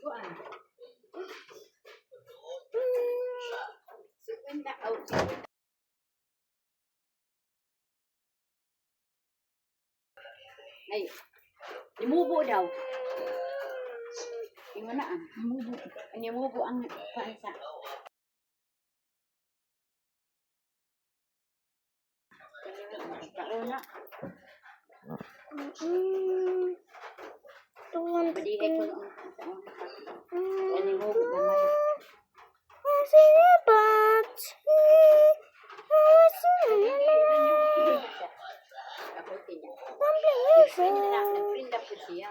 Kuan. Sipenda out. Ay, imubo daw. Yung na imubo. Ang imubo ang pansa. Kauna. Tuhan Badihay ko noon sa una. Ang imubo gamay. Ako tinya. Nagprinda po siya.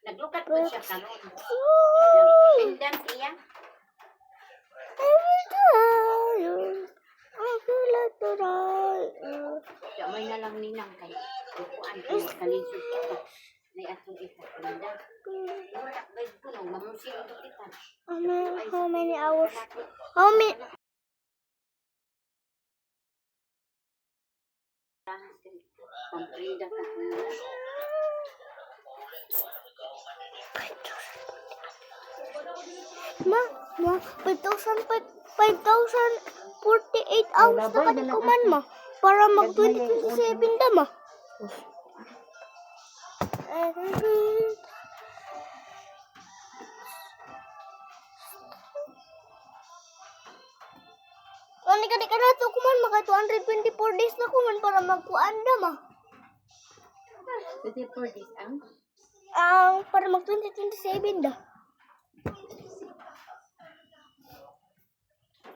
Naglukat po siya karon. Nagpindan siya. May na lang ninang kay kuan ko kalisod kita. Nay atong ipinda. Wala bay kuno mamusin ito kita. How many hours? How many? Pamprida ka. Ma, 5,048 hours na kadikuman ma. Para mag 2027 da ma. Ani ka na to kuman maka 224 days na kuman para magkuan da ma. 24 days ang Para mag 2027 da.